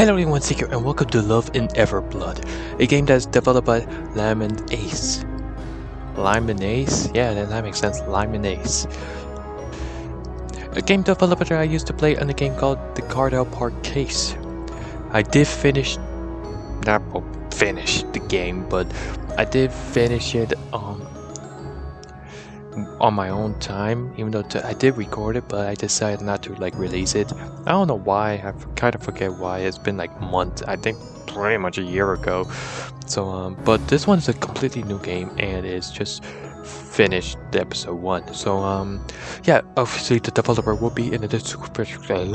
Hello everyone, Seeker, and welcome to Love in Everblood, a game that's developed by Ace. Ace? Yeah, that makes sense. Ace. A game developer that I used to play on a game called The Cardell Park Case. I did finish the game, but I did finish it on my own time, even though I did record it, but I decided not to release it. I don't know why. I kind of forget why. It's been months. I think pretty much a year ago. So but this one is a completely new game, and it's just finished the episode 1. So yeah, obviously the developer will be in the description.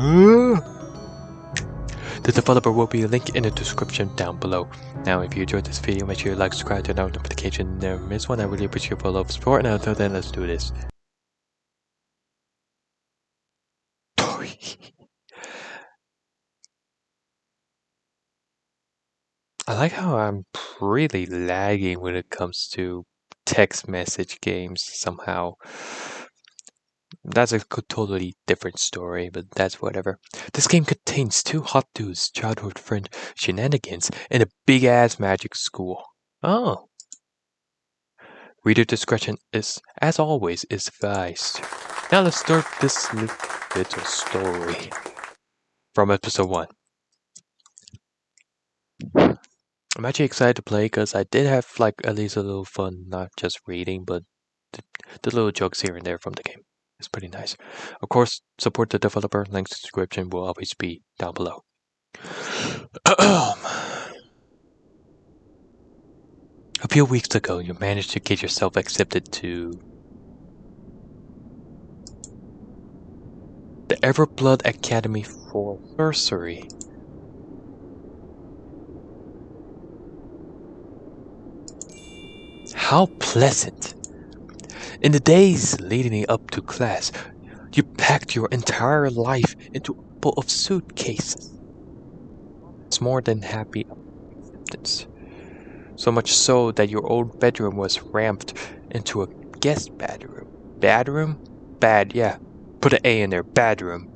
The developer will be linked in the description down below. Now, if you enjoyed this video, make sure you like, subscribe, turn on notification, never miss one. I really appreciate your love support. And until then, let's do this. I like how I'm really lagging when it comes to text message games somehow. That's a totally different story, but that's whatever. This game contains 2 hot dudes, childhood friend shenanigans, and a big-ass magic school. Oh. Reader discretion is, as always, is advised. Now let's start this little story from episode 1. I'm actually excited to play because I did have at least a little fun, not just reading, but the little jokes here and there from the game. It's pretty nice. Of course, support the developer. Links to the description will always be down below. A few weeks ago, you managed to get yourself accepted to the Everblood Academy for Sorcery. How pleasant! In the days leading up to class, you packed your entire life into a couple of suitcases. It's more than happy acceptance. So much so that your old bedroom was ramped into a guest bedroom. Bedroom? Bad, yeah. Put an A in there. Bedroom.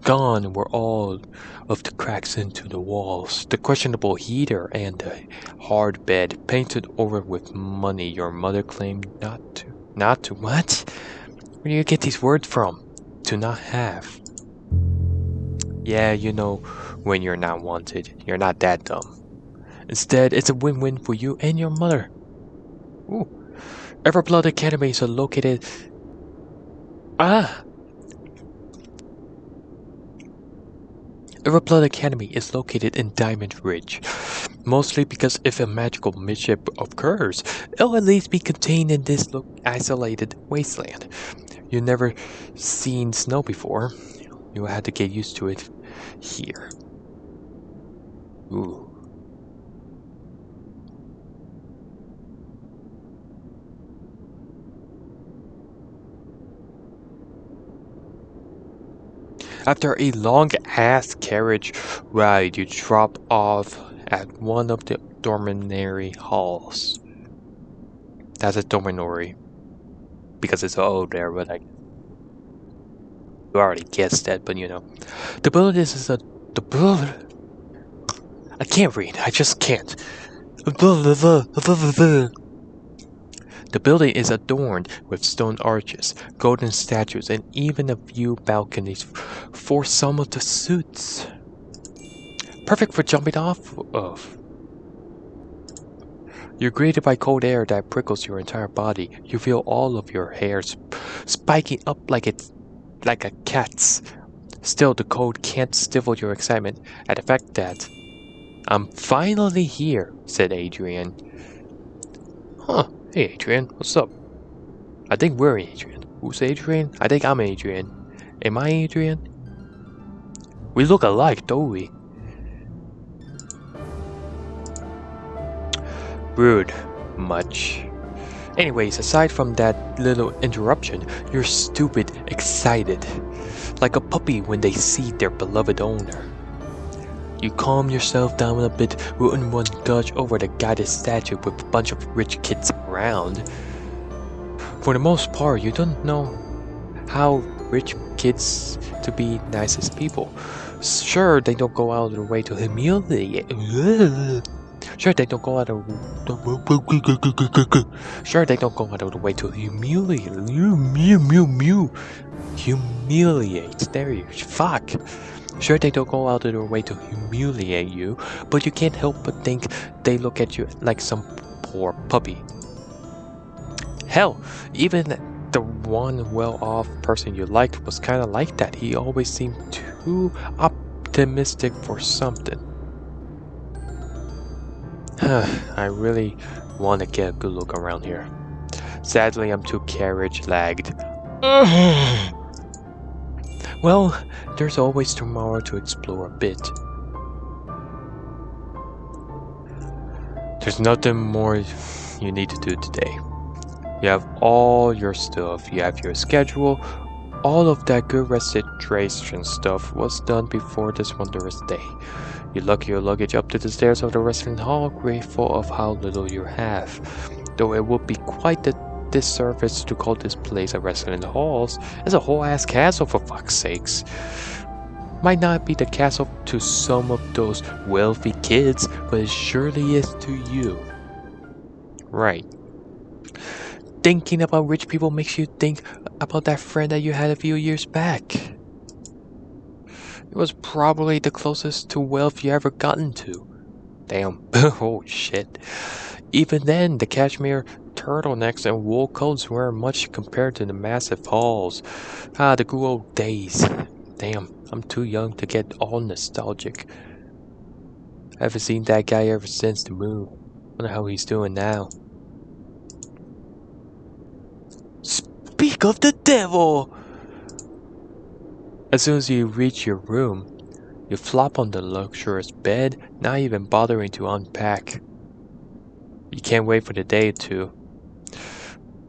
Gone were all of the cracks into the walls, the questionable heater, and the hard bed painted over with money your mother claimed not to. Not to what? Where do you get these words from? To not have. Yeah, you know, when you're not wanted, you're not that dumb. Instead, it's a win-win for you and your mother. Ooh. Everblood Academy is located... Everblood Academy is located in Diamond Ridge, mostly because if a magical mishap occurs, it'll at least be contained in this isolated wasteland. You've never seen snow before. You'll have to get used to it here. Ooh. After a long-ass carriage ride, you drop off at one of the dormitory halls. That's a dormitory. Because it's old there, but you already guessed that, but you know. The building is I can't read, I just can't. The building is adorned with stone arches, golden statues, and even a few balconies for some of the suits. Perfect for jumping off of. You're greeted by cold air that prickles your entire body. You feel all of your hair spiking up like a cat's. Still, the cold can't stifle your excitement at the fact that I'm finally here, said Adrian. Huh. Hey Adrian, what's up? I think we're Adrian. Who's Adrian? I think I'm Adrian. Am I Adrian? We look alike, don't we? Rude. Much. Anyways, aside from that little interruption, you're stupid excited. Like a puppy when they see their beloved owner. You calm yourself down a bit, wouldn't want to gush over the guided statue with a bunch of rich kids around. For the most part, you don't know how rich kids to be nicest people. Sure, they don't go out of their way to humiliate. Sure, they don't go out of. Sure, they don't go out of the way to humiliate. Humiliate. There you. Fuck. Sure, they don't go out of their way to humiliate you, but you can't help but think they look at you like some poor puppy. Hell, even the one well-off person you liked was kind of like that. He always seemed too optimistic for something. I really want to get a good look around here. Sadly, I'm too carriage lagged. Well, there's always tomorrow to explore a bit. There's nothing more you need to do today. You have all your stuff, you have your schedule, all of that good registration stuff was done before this wondrous day. You lug your luggage up to the stairs of the restaurant hall, grateful of how little you have. Though it would be quite a disservice to call this place a restaurant halls. It's a whole ass castle for fuck's sakes. Might not be the castle to some of those wealthy kids, but it surely is to you. Right. Thinking about rich people makes you think about that friend that you had a few years back. It was probably the closest to wealth you ever gotten to. Damn. Oh shit. Even then, the cashmere turtlenecks and wool coats weren't much compared to the massive halls. Ah, the good old days. Damn, I'm too young to get all nostalgic. I haven't seen that guy ever since the move. Wonder how he's doing now. Speak of the devil! As soon as you reach your room, you flop on the luxurious bed, not even bothering to unpack. You can't wait for the day to.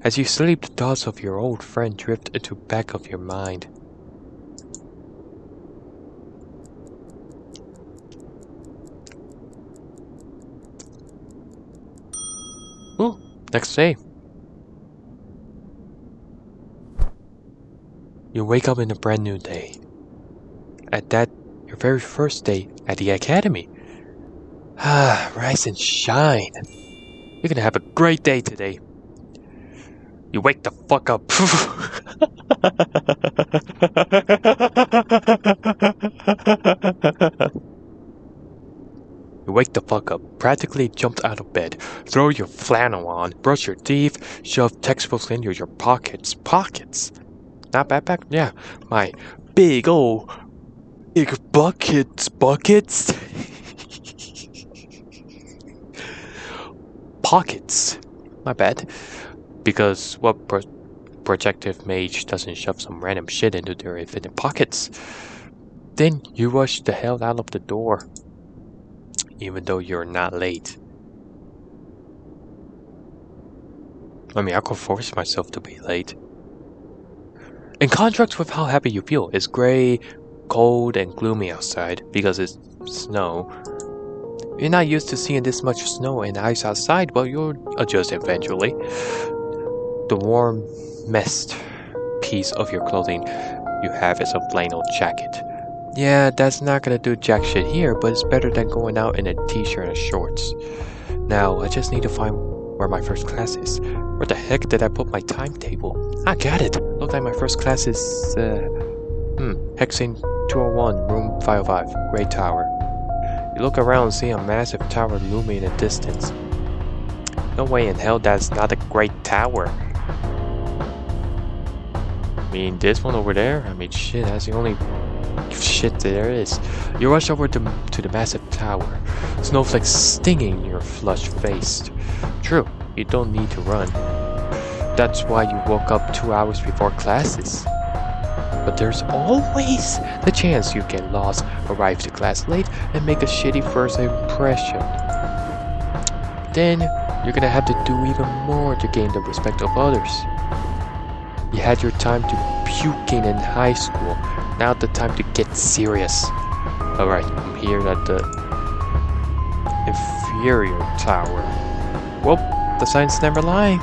As you sleep, the thoughts of your old friend drift into the back of your mind. Ooh, next day. You wake up in a brand new day. At that, your very first day at the academy. Ah, rise and shine. You're gonna have a great day today. You wake the fuck up. You wake the fuck up, practically jumped out of bed, throw your flannel on, brush your teeth, shove textbooks into your pockets. Pockets? Not backpack? Yeah, my big buckets. Pockets. My bad. Because what projective mage doesn't shove some random shit into their infinite pockets? Then you rush the hell out of the door. Even though you're not late. I mean, I could force myself to be late. In contrast with how happy you feel, it's gray, cold, and gloomy outside because it's snow. You're not used to seeing this much snow and ice outside, but you'll adjust eventually. The warm mist piece of your clothing you have is a plain old jacket. Yeah, that's not gonna do jack shit here, but it's better than going out in a t-shirt and shorts. Now, I just need to find where my first class is. Where the heck did I put my timetable? I got it! Looks like my first class is, Hexane 201, room 505, Great Tower. You look around and see a massive tower looming in the distance. No way in hell that's not a great tower. I mean, this one over there? I mean, shit, that's the only shit there is. You rush over to the massive tower, snowflakes stinging your flushed face. True, you don't need to run. That's why you woke up 2 hours before classes. But there's always the chance you get lost, arrive to class late, and make a shitty first impression. Then, you're gonna have to do even more to gain the respect of others. You had your time to puking in high school, now the time to get serious. Alright, I'm here at the inferior tower. Well, the signs never lie.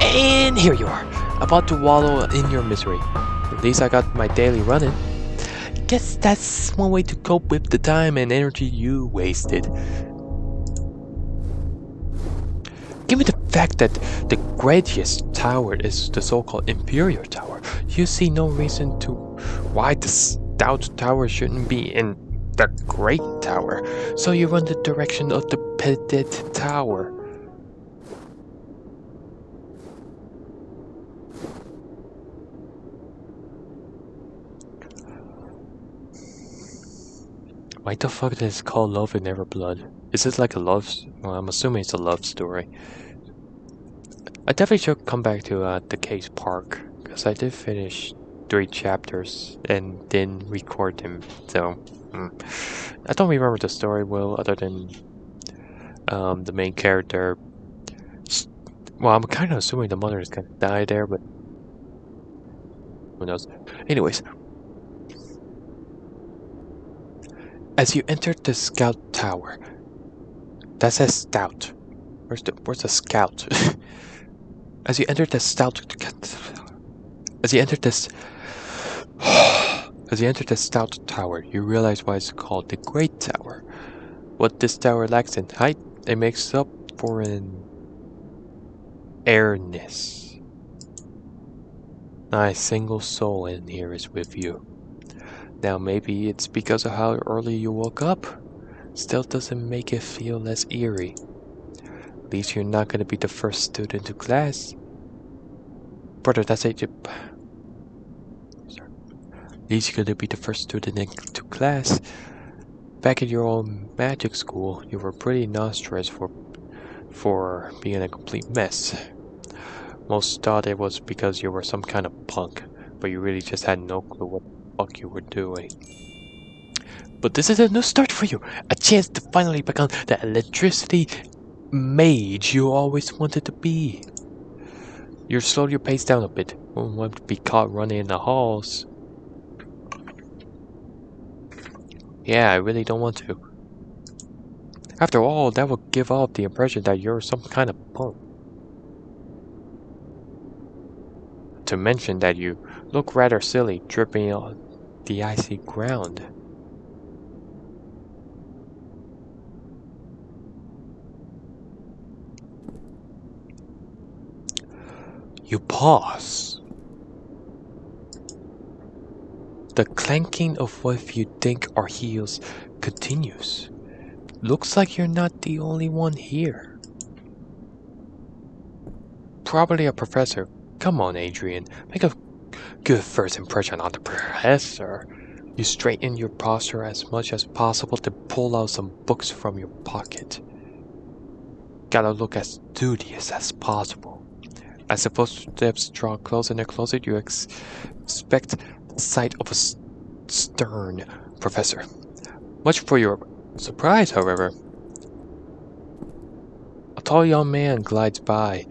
And here you are, about to wallow in your misery. At least I got my daily running. guess that's one way to cope with the time and energy you wasted. Given the fact that the greatest tower is the so-called Imperial Tower, you see no reason to why the Stout Tower shouldn't be in the Great Tower, so you run the direction of the Petit Tower. Why the fuck is it called Love in Everblood? Is this like a love? Well, I'm assuming it's a love story. I definitely should come back to the Case Park, because I did finish 3 chapters and didn't record them, so I don't remember the story well, other than the main character. Well, I'm kind of assuming the mother is gonna die there, but who knows? Anyways, as you enter the Scout Tower, that says Stout. Where's the Scout? As you enter the Stout Tower, you realize why it's called the Great Tower. What this tower lacks in height, it makes up for in airness. Not a single soul in here is with you. Now maybe it's because of how early you woke up. Still doesn't make it feel less eerie. At least you're not gonna be the first student to class. Brother, that's it. Sorry. At least you're gonna be the first student into class. Back at your old magic school, you were pretty nostrous for being a complete mess. Most thought it was because you were some kind of punk, but you really just had no clue what the fuck you were doing. But this is a new start for you, a chance to finally become the electricity mage you always wanted to be. You slow your pace down a bit. Won't want to be caught running in the halls. Yeah, I really don't want to. After all, that would give off the impression that you're some kind of punk. To mention that you look rather silly tripping on the icy ground. You pause. The clanking of what you think are heels continues. Looks like you're not the only one here. Probably a professor. Come on, Adrian. Make a good first impression on the professor. You straighten your posture as much as possible to pull out some books from your pocket. Gotta look as studious as possible. As the footsteps draw closer and closer, you expect the sight of a stern professor. Much for your surprise, however, a tall young man glides by,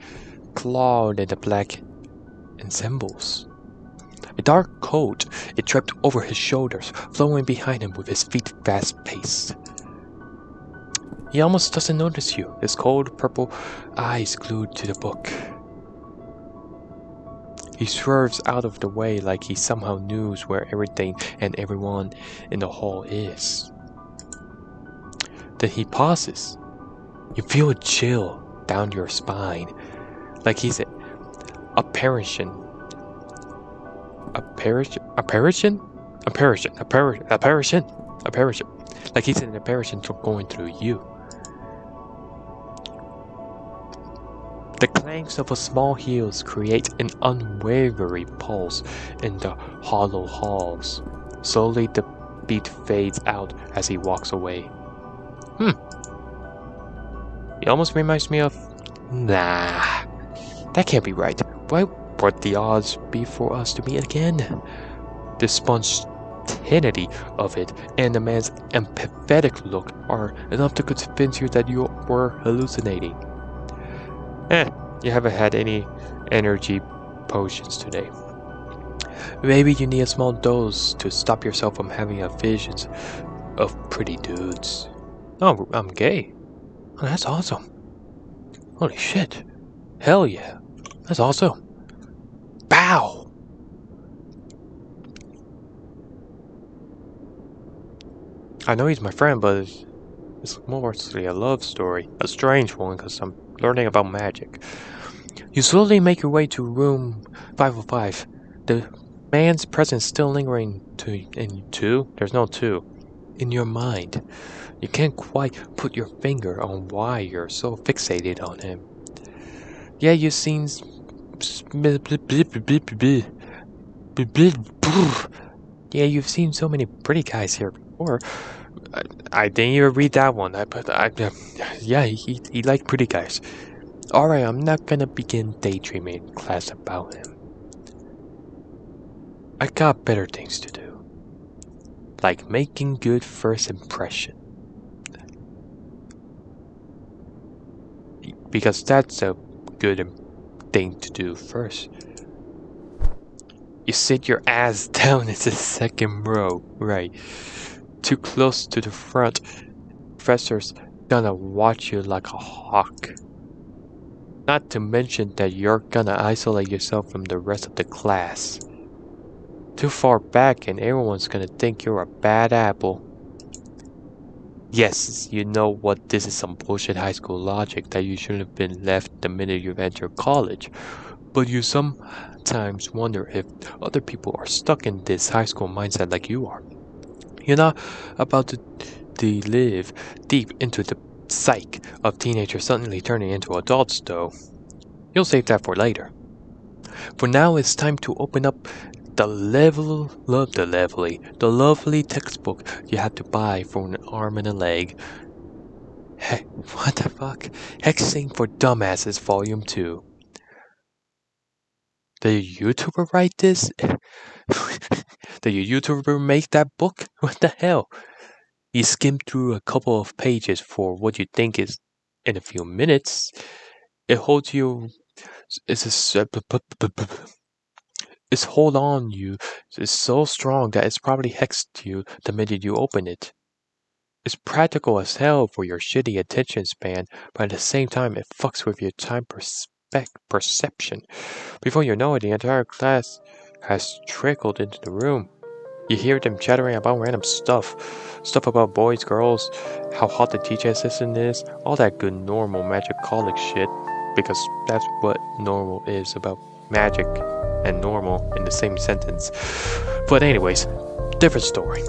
clad in the black ensembles. A dark coat is draped over his shoulders, flowing behind him with his feet fast-paced. He almost doesn't notice you, his cold purple eyes glued to the book. He swerves out of the way like he somehow knows where everything and everyone in the hall is. Then he pauses. You feel a chill down your spine, like he's an apparition. Like he's an apparition going through you. The clanks of a small heels create an unwavering pulse in the hollow halls. Slowly the beat fades out as he walks away. He almost reminds me of... Nah, that can't be right. Why would the odds be for us to meet again? The spontaneity of it and the man's empathetic look are enough to convince you that you were hallucinating. You haven't had any energy potions today. Maybe you need a small dose to stop yourself from having visions of pretty dudes. Oh, I'm gay. Oh, that's awesome. Holy shit. Hell yeah. That's awesome. Bow! I know he's my friend, but it's mostly a love story. A strange one, because I'm learning about magic. You slowly make your way to room 505. The man's presence still lingering in 2? There's no 2. In your mind. You can't quite put your finger on why you're so fixated on him. Yeah, you've seen... Yeah, you've seen so many pretty guys here before. I didn't even read that one. Yeah, he liked pretty guys. Alright, I'm not gonna begin daydreaming in class about him. I got better things to do. Like making good first impression. Because that's a good thing to do first. You sit your ass down in the second row, right? Too close to the front. Professor's gonna watch you like a hawk. Not to mention that you're gonna isolate yourself from the rest of the class. Too far back and everyone's gonna think you're a bad apple. Yes, you know what, this is some bullshit high school logic that you shouldn't have been left the minute you enter college. But you sometimes wonder if other people are stuck in this high school mindset like you are. You're not about to live deep into the psyche of teenagers suddenly turning into adults, though. You'll save that for later. For now, it's time to open up the lovely textbook you had to buy for an arm and a leg. Hey, what the fuck? Hexing for Dumbasses Volume 2. Did a YouTuber write this? Did a YouTuber make that book? What the hell? You skim through a couple of pages for what you think is in a few minutes. It holds you. Its hold on you is so strong that it's probably hexed you the minute you open it. It's practical as hell for your shitty attention span, but at the same time it fucks with your time perception. Before you know it, the entire class has trickled into the room. You hear them chattering about random stuff. Stuff about boys, girls, how hot the teacher assistant is, all that good normal magic college shit. Because that's what normal is, about magic and normal in the same sentence. But anyways, different story.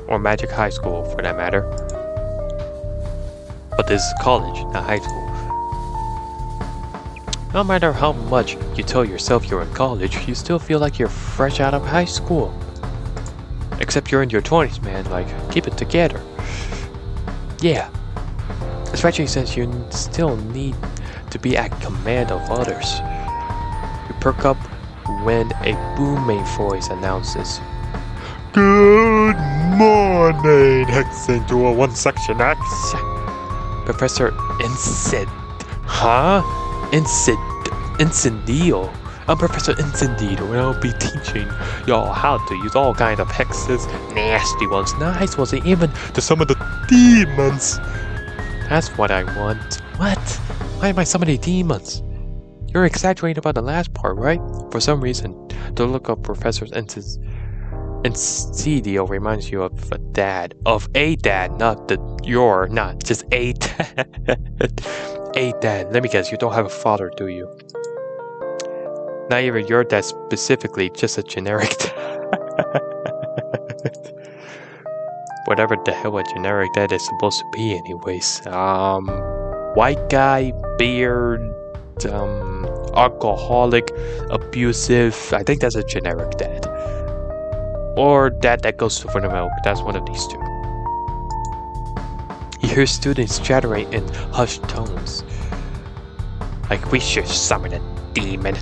Or magic high school for that matter. But this is college, not high school. No matter how much you tell yourself you're in college, you still feel like you're fresh out of high school. Except you're in your 20s, man, like, keep it together. Yeah. Especially since you still need to be at command of others. You perk up when a booming voice announces, "Good morning, Hexing 201 Section X." Professor Incendio. I'm Professor Incendio, and I'll be teaching y'all how to use all kinds of hexes, nasty ones, nice ones, and even to summon the demons. That's what I want. What? Why am I summoning demons? You're exaggerating about the last part, right? For some reason, the look of Professor Incendio reminds you of a dad. Of a dad, not just a dad. A dad. Let me guess, you don't have a father, do you? Not even your dad specifically, just a generic dad. Whatever the hell a generic dad is supposed to be anyways. White guy, beard, alcoholic, abusive. I think that's a generic dad. Or dad that goes for the milk. That's one of these two. You hear students chattering in hushed tones. Like, we should summon a demon.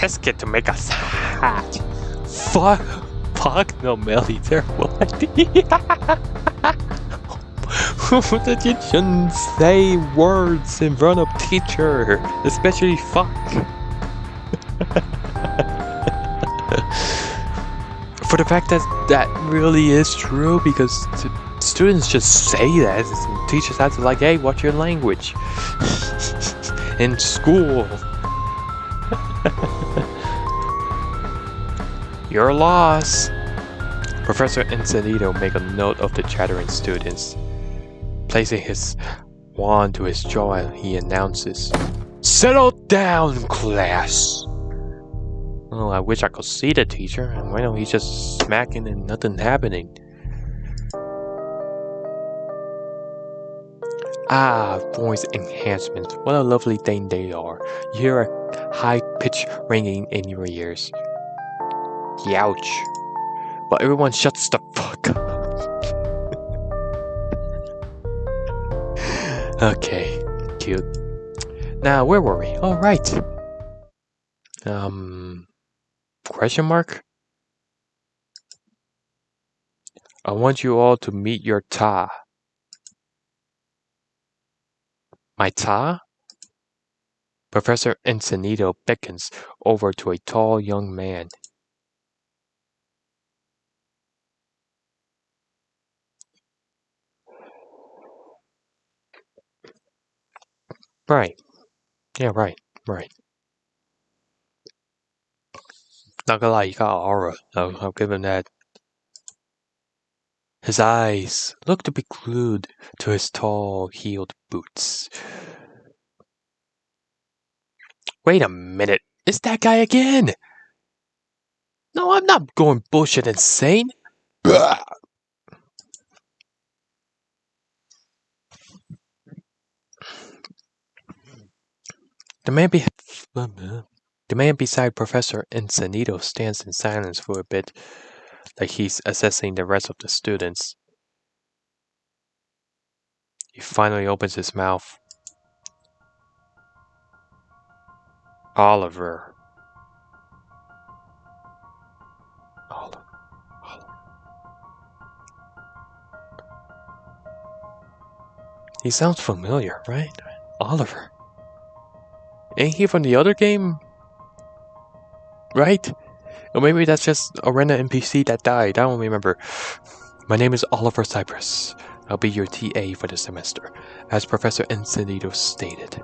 Ask it to make us hot. Fuck no, Melly, terrible idea. That you shouldn't say words in front of teacher, especially fuck. For the fact that really is true, because students just say that, and teachers have to like, hey, watch your language in school. Your loss. Professor Encenito make a note of the chattering students. Placing his wand to his jaw, he announces, "Settle down, class!" Oh, I wish I could see the teacher, and why don't he just smacking and nothing happening? Ah, voice enhancements. What a lovely thing they are. You hear a high-pitched ringing in your ears. Youch. But everyone shuts the fuck up. Okay, cute. Now, where were we? Oh, right. Question mark? I want you all to meet your Ta. My Ta? Professor Encenito beckons over to a tall young man. Right. Yeah, right. Not gonna lie, he got aura. I'll give him that. His eyes look to be glued to his tall, heeled boots. Wait a minute. It's that guy again! No, I'm not going bullshit insane. The man beside Professor Encenito stands in silence for a bit, like he's assessing the rest of the students. He finally opens his mouth. Oliver. He sounds familiar, right? Oliver. Ain't he from the other game? Right? Or maybe that's just a random NPC that died. I don't remember. My name is Oliver Cypress. I'll be your TA for the semester, as Professor Encenito stated.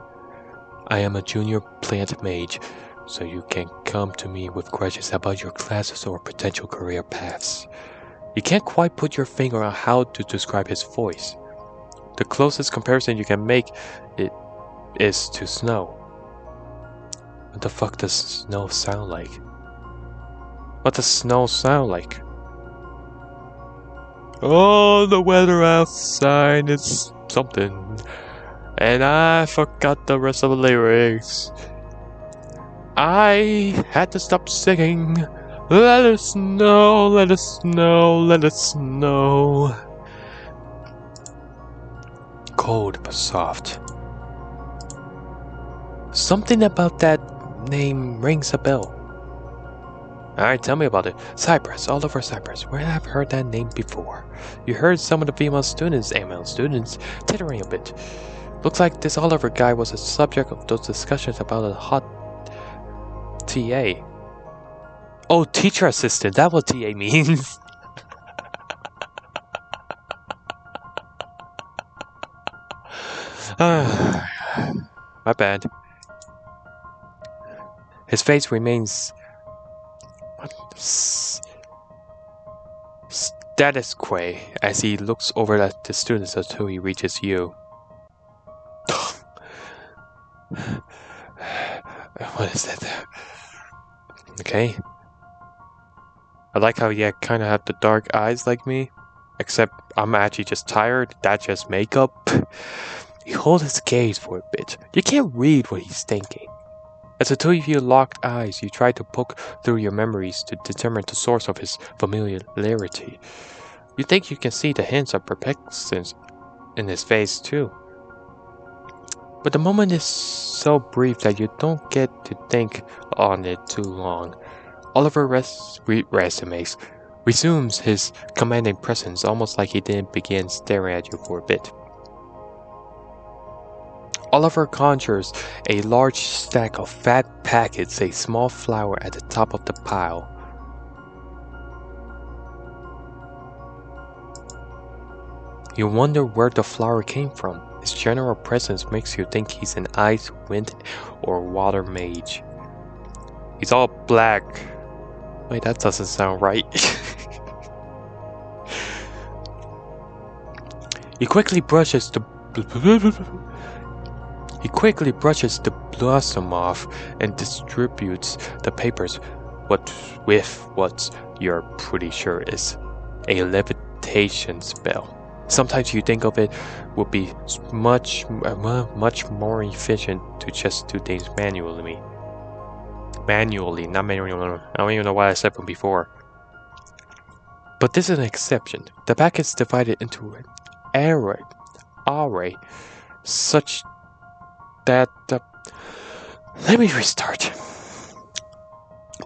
I am a junior plant mage, so you can come to me with questions about your classes or potential career paths. You can't quite put your finger on how to describe his voice. The closest comparison you can make it is to snow. What the fuck does snow sound like? What does snow sound like? Oh, the weather outside is something. And I forgot the rest of the lyrics. I had to stop singing. Let it snow, let it snow, let it snow. Cold but soft. Something about that name rings a bell. Alright, tell me about it. Cypress, Oliver Cypress. Where have I heard that name before? You heard some of the female students, tittering a bit. Looks like this Oliver guy was the subject of those discussions about a hot TA. Oh, teacher assistant. That's what TA means. My bad. His face remains status quo as he looks over at the students until he reaches you. What is that? Okay. I like how you kind of have the dark eyes like me, except I'm actually just tired. That's just makeup. He holds his gaze for a bit. You can't read what he's thinking. As the two of you locked eyes, you try to poke through your memories to determine the source of his familiarity. You think you can see the hints of perplexity in his face too. But the moment is so brief that you don't get to think on it too long. Oliver resumes his commanding presence, almost like he didn't begin staring at you for a bit. Oliver conjures a large stack of fat packets, a small flower at the top of the pile. You wonder where the flower came from. His general presence makes you think he's an ice, wind, or water mage. He's all black. Wait, that doesn't sound right. He quickly brushes the blossom off and distributes the papers what you're pretty sure is a levitation spell. Sometimes you think of it would be much more efficient to just do things manually. Not manually. I don't even know what I said from before. But this is an exception. The pack is divided into an array such that let me restart.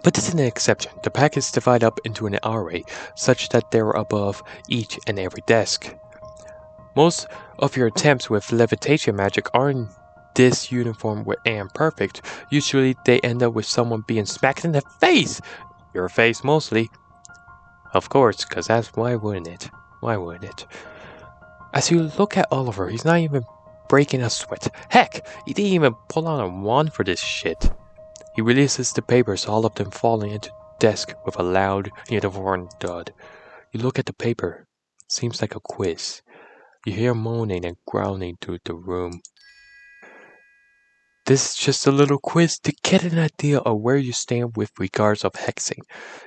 But this is an exception. The pack is divided up into an array such that they're above each and every desk. Most of your attempts with levitation magic aren't this uniform and perfect. Usually they end up with someone being smacked in the face. Your face mostly. Of course, because why wouldn't it? Why wouldn't it? As you look at Oliver, he's not even breaking a sweat. Heck, he didn't even pull out a wand for this shit. He releases the papers, all of them falling into the desk with a loud, uniform thud. You look at the paper. Seems like a quiz. You hear moaning and growling through the room. This is just a little quiz to get an idea of where you stand with regards of hexing.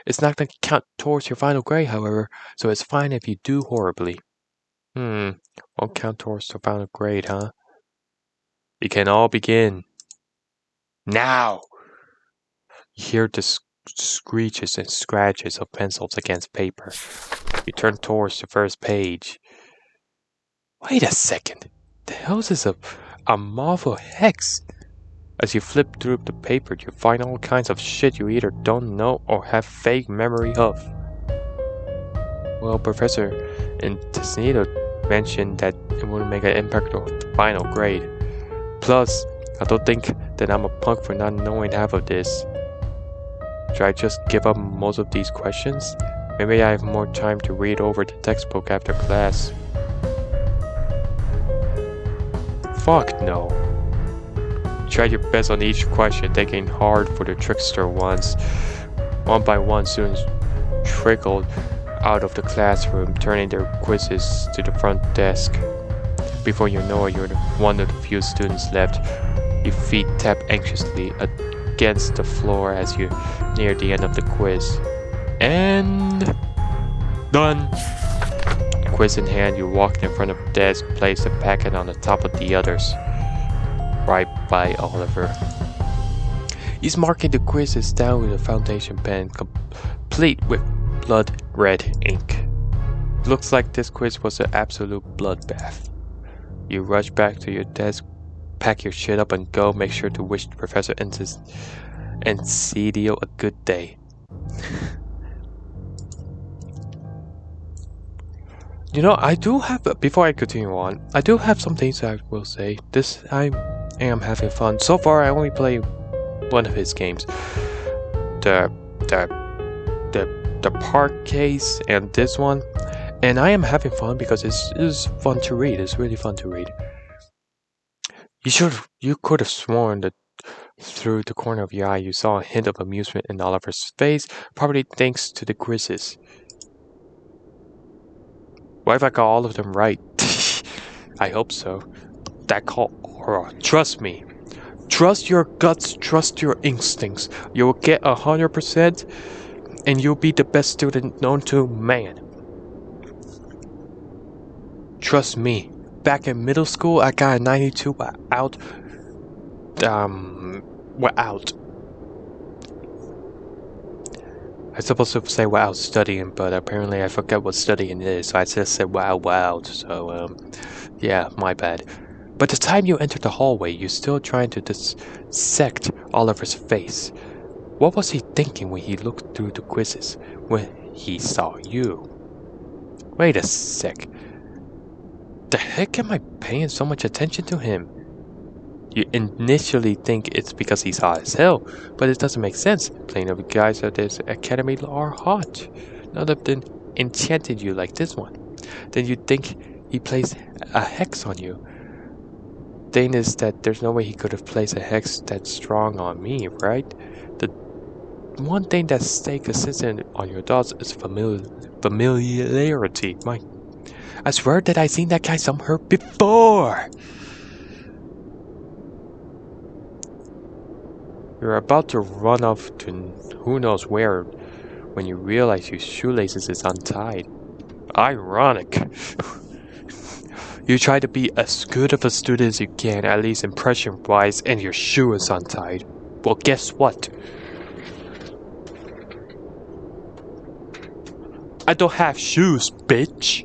It's not going to count towards your final grade, however, so it's fine if you do horribly. Won't count towards the final grade, huh? We can all begin. Now! You hear the screeches and scratches of pencils against paper. You turn towards the first page. Wait a second. The hell is this a marvel hex? As you flip through the paper, you find all kinds of shit you either don't know or have vague memory of. Well, Professor Intesnito mentioned that it wouldn't make an impact on the final grade. Plus, I don't think that I'm a punk for not knowing half of this. Should I just give up most of these questions? Maybe I have more time to read over the textbook after class. Fuck no. Try your best on each question, taking hard for the trickster ones. One by one, students trickled out of the classroom, turning their quizzes to the front desk. Before you know it, you're one of the few students left. Your feet tap anxiously against the floor as you near the end of the quiz. And done! Quiz in hand, you walk in front of the desk, place the packet on the top of the others. Right by Oliver. He's marking the quizzes down with a foundation pen, complete with blood red ink. Looks like this quiz was an absolute bloodbath. You rush back to your desk, pack your shit up and go. Make sure to wish Professor Encidio a good day. You know, I do have, before I continue on, I do have some things I will say. I am having fun. So far, I only play one of his games. The park case and this one. And I am having fun because it's fun to read. It's really fun to read. You could have sworn that through the corner of your eye you saw a hint of amusement in Oliver's face, probably thanks to the quizzes. What if I got all of them right? I hope so. That call aura. Trust me. Trust your guts, trust your instincts. You will get 100% and you'll be the best student known to man. Trust me. Back in middle school, I got a 92 without I was supposed to say without studying, but apparently I forgot what studying is, so I just said wow. So, yeah, my bad. But the time you entered the hallway, you're still trying to dissect Oliver's face. What was he thinking when he looked through the quizzes, when he saw you? Wait a sec. The heck am I paying so much attention to him? You initially think it's because he's hot as hell, but it doesn't make sense. Plain of guys at this academy are hot. None of them enchanted you like this one. Then you think he placed a hex on you. Thing is that there's no way he could have placed a hex that strong on me, right? The one thing that stays consistent on your thoughts is familiarity. I swear that I seen that guy somewhere before. You're about to run off to who knows where when you realize your shoelaces is untied. Ironic. You try to be as good of a student as you can, at least impression-wise, and your shoe is untied. Well, guess what? I don't have shoes, bitch.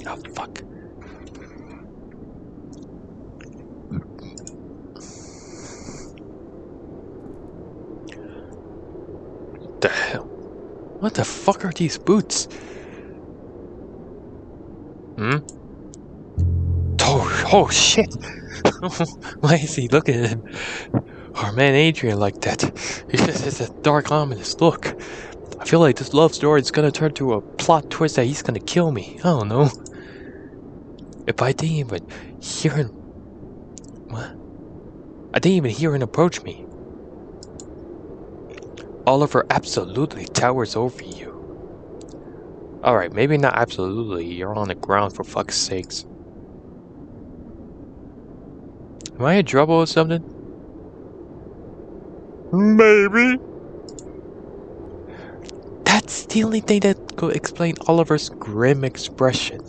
Oh, fuck. The hell? What the fuck are these boots? Oh shit! Why is he looking at him? Our man Adrian like that. He just has a dark, ominous look. I feel like this love story is gonna turn to a plot twist that he's gonna kill me. I don't know. If I didn't even hear him... What? I didn't even hear him approach me. Oliver absolutely towers over you. Alright, maybe not absolutely. You're on the ground for fuck's sakes. Am I in trouble or something? Maybe. That's the only thing that could explain Oliver's grim expression.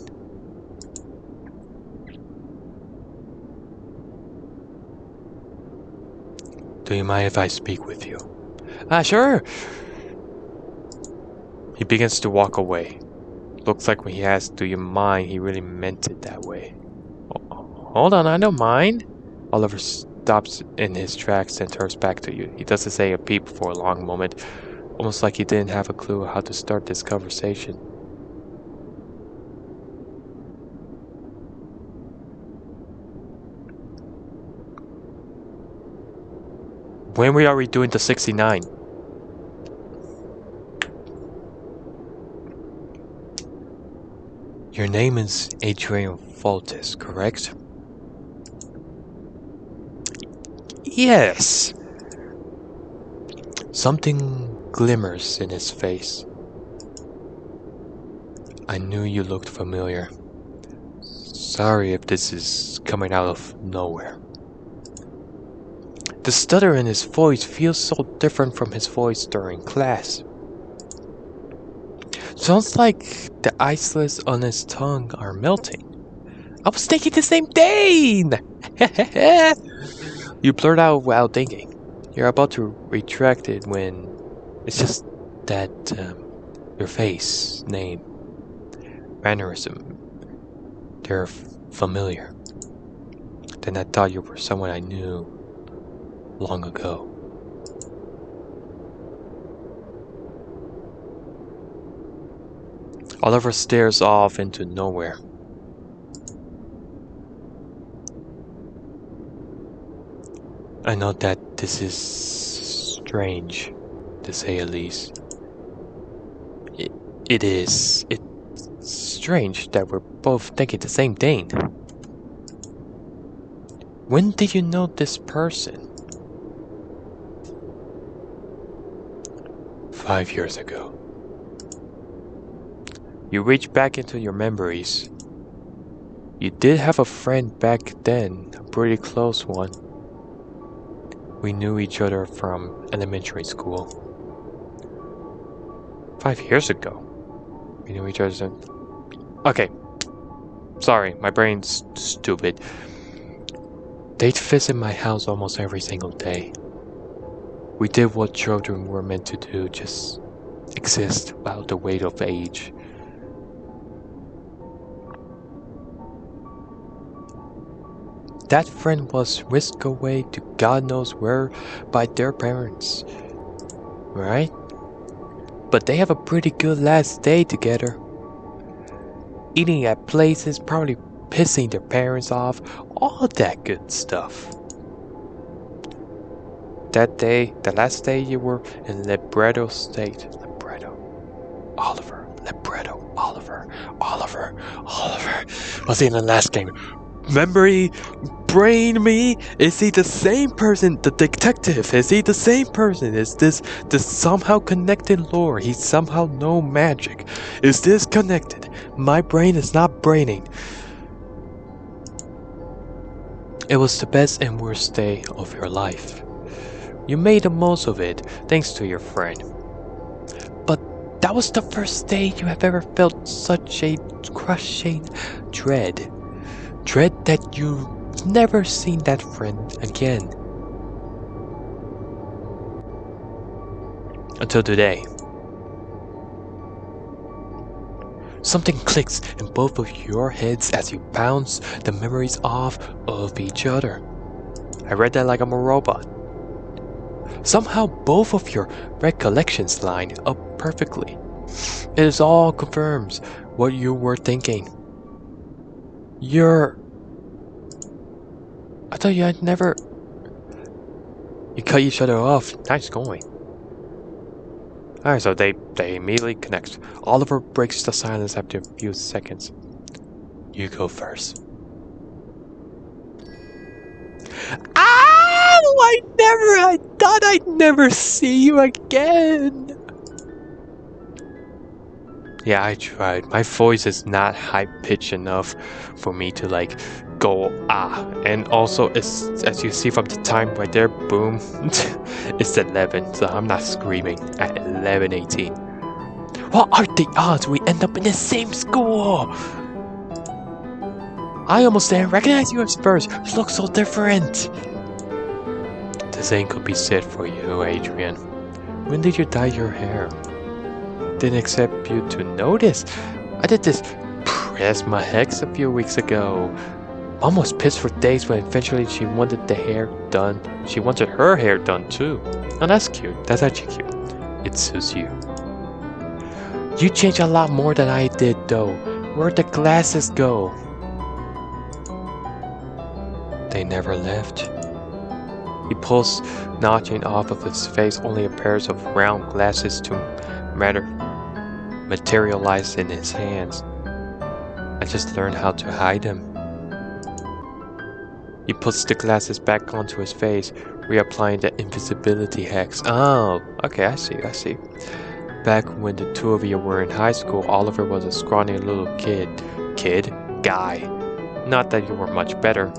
Do you mind if I speak with you? Sure. He begins to walk away. Looks like when he asked, do you mind, he really meant it that way. Hold on, I don't mind. Oliver stops in his tracks and turns back to you. He doesn't say a peep for a long moment, almost like he didn't have a clue how to start this conversation. When are we doing the 69? Your name is Adrian Fultis, correct? Yes. Something glimmers in his face. I knew you looked familiar. Sorry if this is coming out of nowhere. The stutter in his voice feels so different from his voice during class. Sounds like the icelets on his tongue are melting. I was thinking the same thing! You blurt out while thinking. You're about to retract it when it's just that your face, name, mannerism, they're familiar. Then I thought you were someone I knew long ago. Oliver stares off into nowhere. I know that this is strange, to say the least. It is. It's strange that we're both thinking the same thing. When did you know this person? 5 years ago. You reach back into your memories. You did have a friend back then, a pretty close one. We knew each other from elementary school. 5 years ago. We knew each other. Okay. Sorry, my brain's stupid. They'd visit my house almost every single day. We did what children were meant to do, just exist without the weight of age. That friend was whisked away to God knows where by their parents, right? But they have a pretty good last day together. Eating at places, probably pissing their parents off, all that good stuff. That day, the last day you were in libretto state. Libretto. Oliver. Libretto. Oliver. Oliver. Was he in the last game? Memory, brain me? Is he the same person? The detective, is he the same person? Is this somehow connected lore? He's somehow no magic. Is this connected? My brain is not braining. It was the best and worst day of your life. You made the most of it, thanks to your friend. But that was the first day you have ever felt such a crushing dread. Dread that you've never seen that friend again. Until today. Something clicks in both of your heads as you bounce the memories off of each other. I read that like I'm a robot. Somehow both of your recollections line up perfectly. It is all confirms what you were thinking. I thought you had never... You cut each other off. Nice going. Alright, so they immediately connect. Oliver breaks the silence after a few seconds. You go first. I thought I'd never see you again. Yeah, I tried. My voice is not high-pitched enough for me to like go and also as you see from the time right there, boom, it's 11, so I'm not screaming at 11:18. What are the odds we end up in the same school? I almost didn't recognize you at first. You look so different. The same could be said for you, Adrian. When did you dye your hair? Didn't expect you to notice. I did this press my hex a few weeks ago. Mom was pissed for days when eventually she wanted the hair done. She wanted her hair done too. Oh, that's cute. That's actually cute. It suits you. You changed a lot more than I did though. Where'd the glasses go? They never left. He pulls notching off of his face, only a pair of round glasses to materialize in his hands. I just learned how to hide them. He puts the glasses back onto his face, reapplying the invisibility hex. Oh, okay, I see. Back when the two of you were in high school, Oliver was a scrawny little guy. Not that you were much better.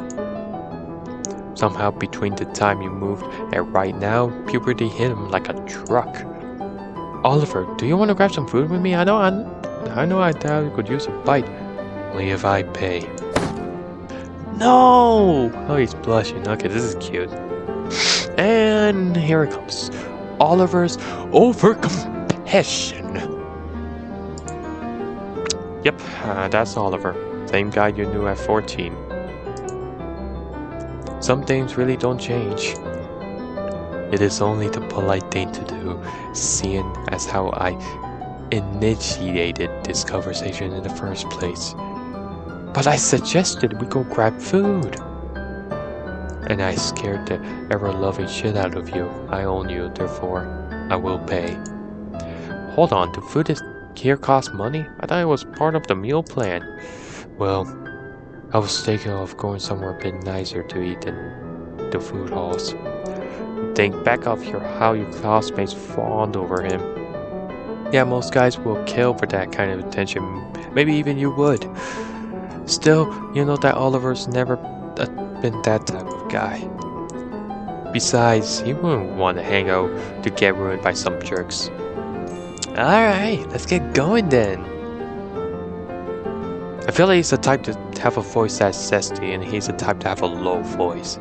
Somehow between the time you moved and right now, puberty hit him like a truck. Oliver, do you want to grab some food with me? I know I could use a bite. Only if I pay. No! Oh, he's blushing. Okay, this is cute. And here it comes. Oliver's over-compassion. Yep, that's Oliver. Same guy you knew at 14. Some things really don't change. It is only the polite thing to do, seeing as how I initiated this conversation in the first place. But I suggested we go grab food. And I scared the ever-loving shit out of you. I own you, therefore I will pay. Hold on, the food here costs money? I thought it was part of the meal plan. Well, I was thinking of going somewhere a bit nicer to eat than the food halls. Think back of how your classmates fawned over him. Yeah, most guys will kill for that kind of attention. Maybe even you would. Still, you know that Oliver's never been that type of guy. Besides, he wouldn't want to hang out to get ruined by some jerks. Alright, let's get going then. I feel like he's the type to have a voice that's zesty, and he's the type to have a low voice.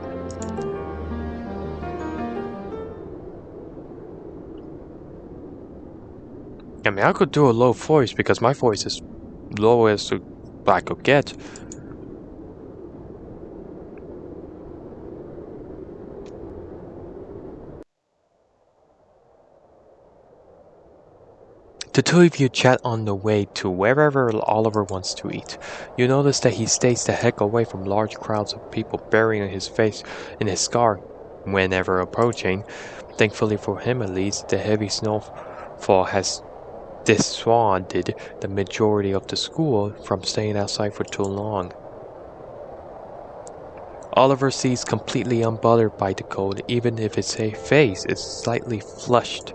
I mean, I could do a low voice because my voice is low as I could get. The two of you chat on the way to wherever Oliver wants to eat. You notice that he stays the heck away from large crowds of people burying his face in his scar whenever approaching. Thankfully for him at least, the heavy snowfall has dissuaded the majority of the school from staying outside for too long. Oliver sees completely unbothered by the cold, even if his face is slightly flushed.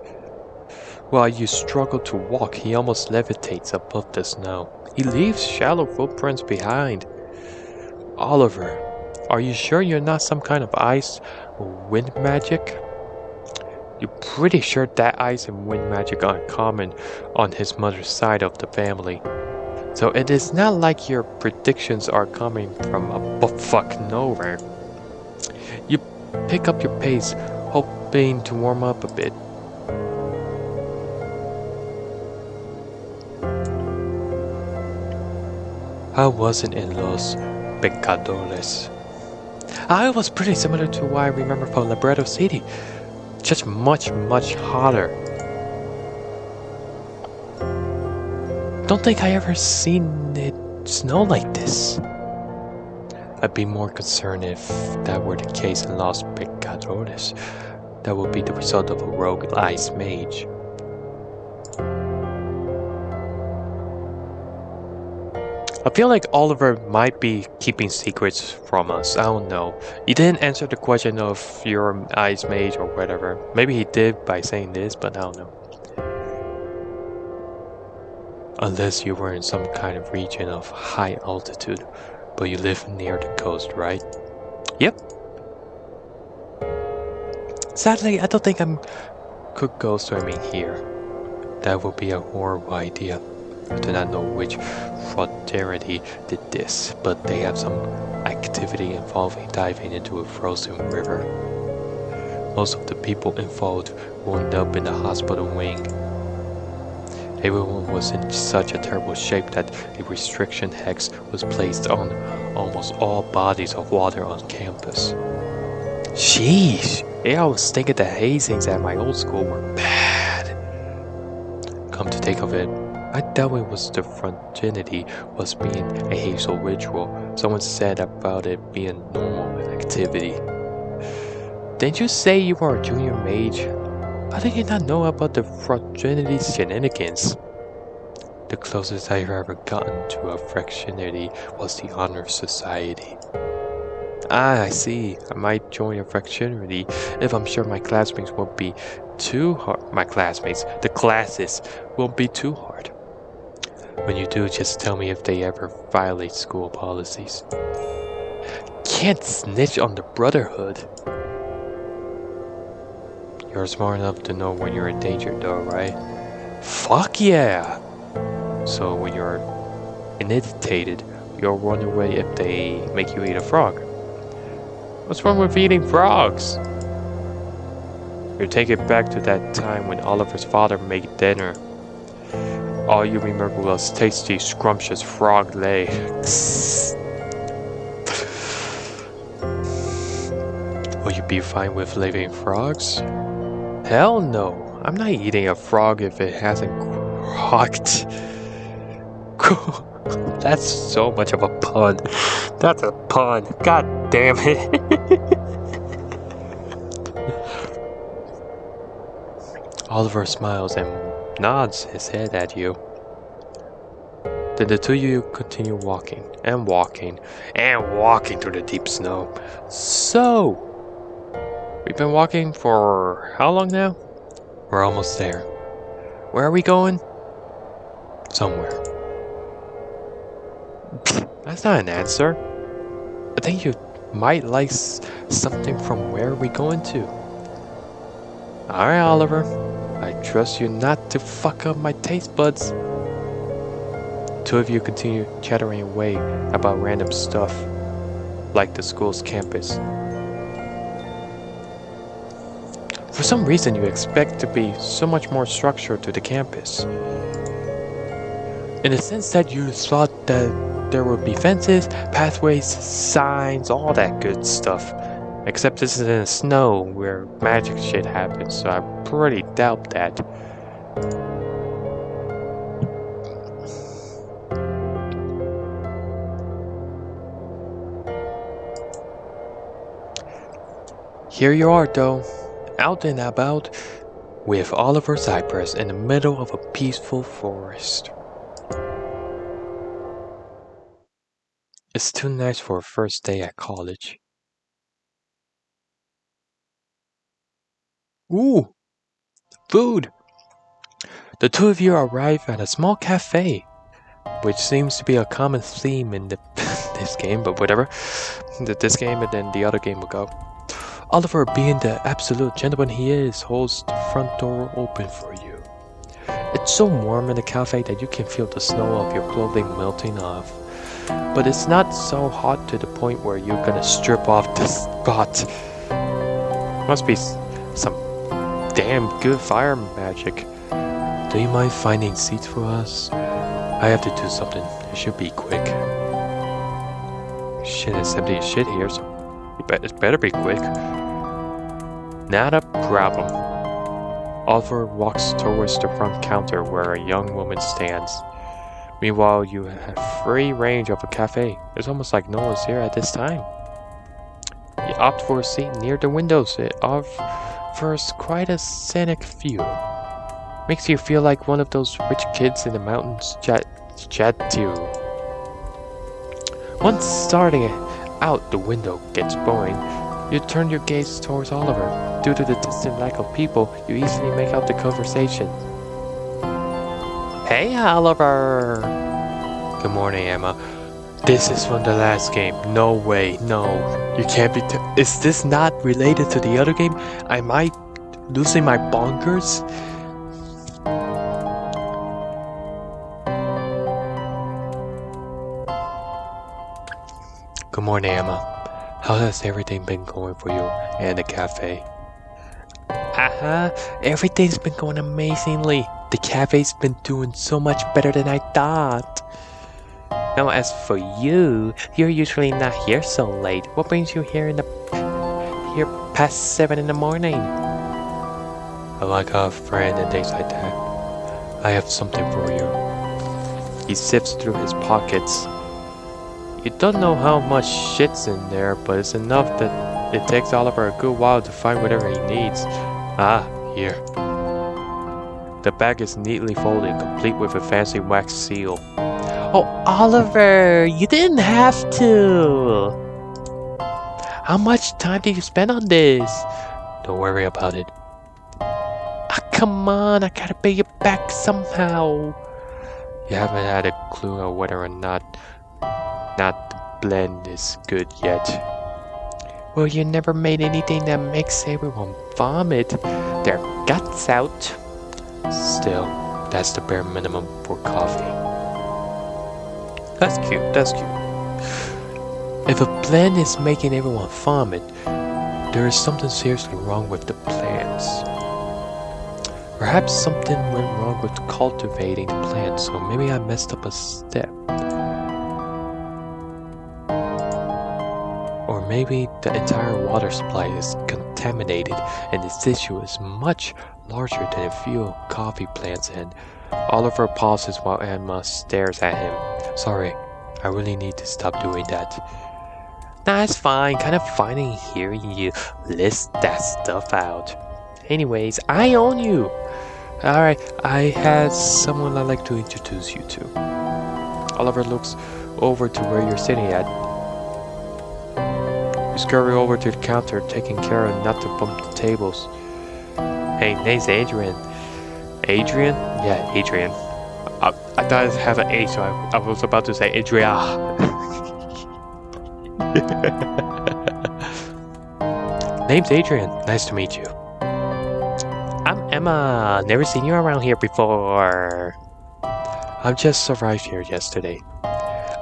While you struggle to walk, he almost levitates above the snow. He leaves shallow footprints behind. Oliver, are you sure you're not some kind of ice or wind magic? You're pretty sure that ice and wind magic are common on his mother's side of the family. So it is not like your predictions are coming from a buttfuck nowhere. You pick up your pace, hoping to warm up a bit. How was it in Los Pecadores? It was pretty similar to what I remember from Libretto City. Just much hotter. Don't think I ever seen it snow like this. I'd be more concerned if that were the case in Los Pecadores. That would be the result of a rogue ice mage. I feel like Oliver might be keeping secrets from us. I don't know. He didn't answer the question of your ice mage or whatever. Maybe he did by saying this, but I don't know. Unless you were in some kind of region of high altitude, but you live near the coast, right? Yep. Sadly, I don't think I could go swimming here. That would be a horrible idea. I do not know which fraternity did this, but they have some activity involving diving into a frozen river. Most of the people involved wound up in the hospital wing. Everyone was in such a terrible shape that a restriction hex was placed on almost all bodies of water on campus. Sheesh! Yeah, I was thinking the hazings at my old school were bad. Come to think of it, I doubt it was the fraternity was being a hazel ritual. Someone said about it being normal activity. Didn't you say you were a junior mage? How did you not know about the fraternity's shenanigans? The closest I've ever gotten to a fraternity was the Honor Society. I see. I might join a fraternity if I'm sure my classmates won't be too hard. The classes won't be too hard. When you do, just tell me if they ever violate school policies. Can't snitch on the Brotherhood. You're smart enough to know when you're in danger though, right? Fuck yeah! So when you're initiated, you'll run away if they make you eat a frog. What's wrong with eating frogs? You take it back to that time when Oliver's father made dinner. All you remember was tasty, scrumptious frog legs. Will you be fine with living frogs? Hell no. I'm not eating a frog if it hasn't croaked. That's so much of a pun. That's a pun. God damn it. Oliver smiles and nods his head at you. Then the two of you continue walking and walking and walking through the deep snow. So, we've been walking for how long now? We're almost there. Where are we going? Somewhere. That's not an answer. I think you might like something from where we're going to. Alright, Oliver. I trust you not to fuck up my taste buds. Two of you continue chattering away about random stuff, like the school's campus. For some reason, you expect to be so much more structured to the campus. In the sense that you thought that there would be fences, pathways, signs, all that good stuff. Except this is in the snow where magic shit happens, so I pretty doubt that. Here you are though, out and about, with Oliver Cypress in the middle of a peaceful forest. It's too nice for a first day at college. Ooh, food! The two of you arrive at a small cafe, which seems to be a common theme in this game, but whatever. This game and then the other game will go. Oliver, being the absolute gentleman he is, holds the front door open for you. It's so warm in the cafe that you can feel the snow of your clothing melting off. But it's not so hot to the point where you're gonna strip off the spot. Must be some damn good fire magic. Do you mind finding seats for us? I have to do something. It should be quick. Shit, it's empty shit here, so it better be quick. Not a problem. Oliver walks towards the front counter where a young woman stands. Meanwhile, you have free range of a cafe. It's almost like no one's here at this time. You opt for a seat near the windows. It offers quite a scenic view. Makes you feel like one of those rich kids in the mountains chat to you. Once starting out, the window gets boring. You turn your gaze towards Oliver. Due to the distant lack of people, you easily make out the conversation. Hey, Oliver! Good morning, Emma. This is from the last game. No way, no. You can't be is this not related to the other game? Am I losing my bonkers? Good morning, Emma. How has everything been going for you and the cafe? Everything's been going amazingly. The cafe's been doing so much better than I thought. Now as for you, you're usually not here so late. What brings you here here past 7 in the morning? Oh, I got a friend and things like that. I have something for you. He sifts through his pockets. You don't know how much shit's in there, but it's enough that it takes Oliver a good while to find whatever he needs. Ah, here. The bag is neatly folded, complete with a fancy wax seal. Oh, Oliver, you didn't have to! How much time did you spend on this? Don't worry about it. Ah, come on, I gotta pay you back somehow. You haven't had a clue on whether or not the blend is good yet. Well, you never made anything that makes everyone vomit their guts out. Still, that's the bare minimum for coffee. That's cute, that's cute. If a blend is making everyone vomit, there is something seriously wrong with the plants. Perhaps something went wrong with cultivating the plants, so maybe I messed up a step. Or maybe the entire water supply is contaminated and this issue is much larger than a few coffee plants, and Oliver pauses while Emma stares at him. Sorry, I really need to stop doing that. Nah, it's fine. Kind of funny hearing you list that stuff out. Anyways, I own you. Alright, I had someone I'd like to introduce you to. Oliver looks over to where you're sitting at. You scurry over to the counter, taking care of not to bump the tables. Hey, name's Adrian. Adrian? Yeah, Adrian. I thought it had an A, so I was about to say Adria. Name's Adrian. Nice to meet you. I'm Emma. Never seen you around here before. I've just arrived here yesterday.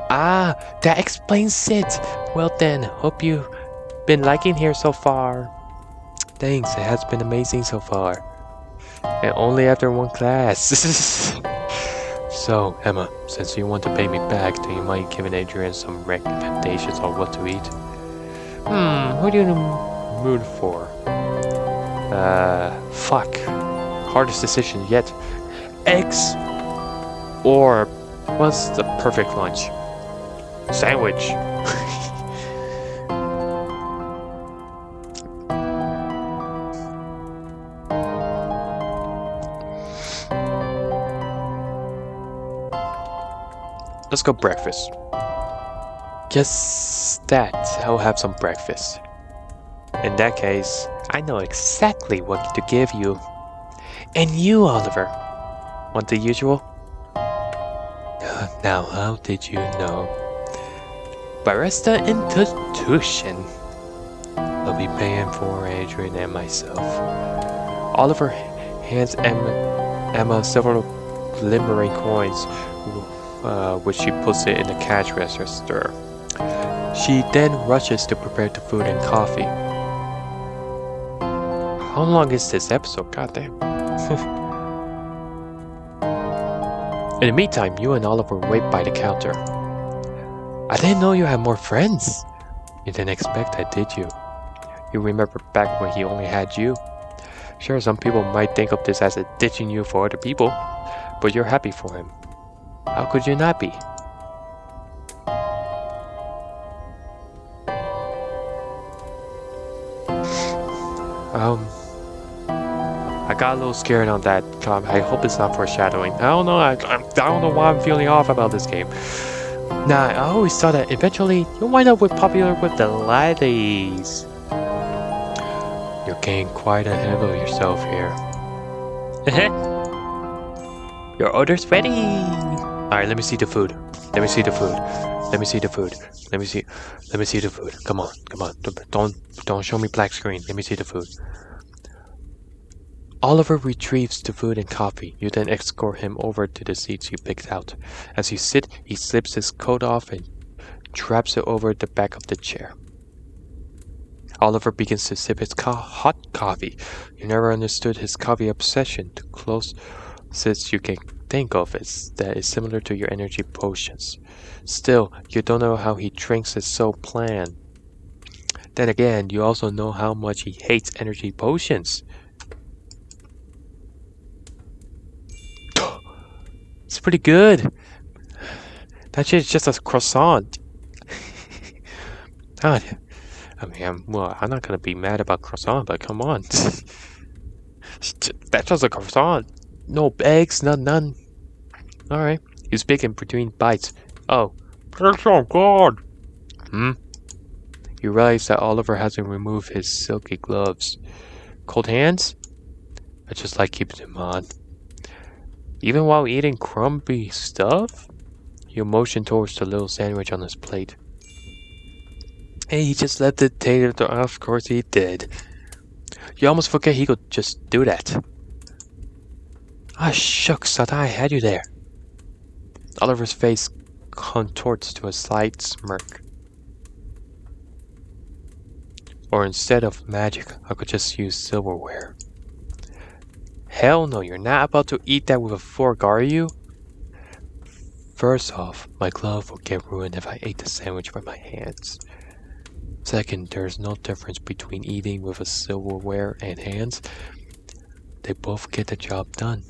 Ah, that explains it. Well then, hope you've been liking here so far. Thanks, it has been amazing so far. And only after one class. So, Emma, since you want to pay me back, do you mind giving Adrian some recommendations on what to eat? Who do you mood for? Fuck. Hardest decision yet. Eggs or what's the perfect lunch? Sandwich. Let's go breakfast. Guess that I'll have some breakfast. In that case, I know exactly what to give you. And you, Oliver, want the usual? Now, how did you know? Barista institution. I'll be paying for Adrian and myself. Oliver hands Emma several glimmering coins, which she puts it in the cash register. She then rushes to prepare the food and coffee. How long is this episode? Goddamn. In the meantime, you and Oliver wait by the counter. I didn't know you had more friends. You didn't expect that, did you? You remember back when he only had you. Sure, some people might think of this as a ditching you for other people, but you're happy for him. How could you not be? I got a little scared on that. I hope it's not foreshadowing. I don't know. I don't know why I'm feeling off about this game. Nah, I always thought that eventually you'll wind up with popular with the ladies. You're getting quite ahead of yourself here. Your order's ready. Alright, let me see the food. Let me see the food. Let me see the food. Let me see the food. Come on. Don't show me black screen. Let me see the food. Oliver retrieves the food and coffee. You then escort him over to the seats you picked out. As you sit, he slips his coat off and traps it over the back of the chair. Oliver begins to sip his hot coffee. You never understood his coffee obsession. The closest you can think of is that it's similar to your energy potions. Still, you don't know how he drinks it so planned. Then again, you also know how much he hates energy potions. It's pretty good. That shit's just a croissant. I mean, I'm not gonna be mad about croissant, but come on. That's just a croissant. No eggs, none. Alright. You speak in between bites. Oh. That's so good. You realize that Oliver hasn't removed his silky gloves. Cold hands? I just like keeping them on. Even while eating crumbly stuff? You motion towards the little sandwich on his plate. Hey, he just left the tater. Of course he did. You almost forget he could just do that. Ah, shucks, I thought I had you there. Oliver's face contorts to a slight smirk. Or instead of magic, I could just use silverware. Hell no, you're not about to eat that with a fork, are you? First off, my glove would get ruined if I ate the sandwich with my hands. Second, there's no difference between eating with a silverware and hands. They both get the job done.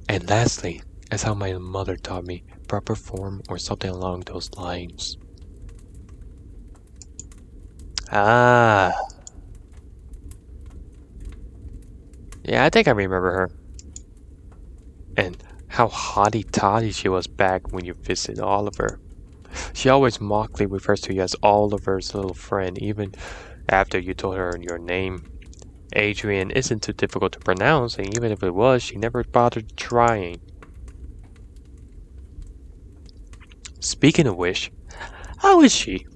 And lastly, as how my mother taught me, proper form or something along those lines. Ah. Yeah, I think I remember her. And how hotty-toddy she was back when you visited Oliver. She always mockingly refers to you as Oliver's little friend, even after you told her your name. Adrian isn't too difficult to pronounce, and even if it was, she never bothered trying. Speaking of which, how is she?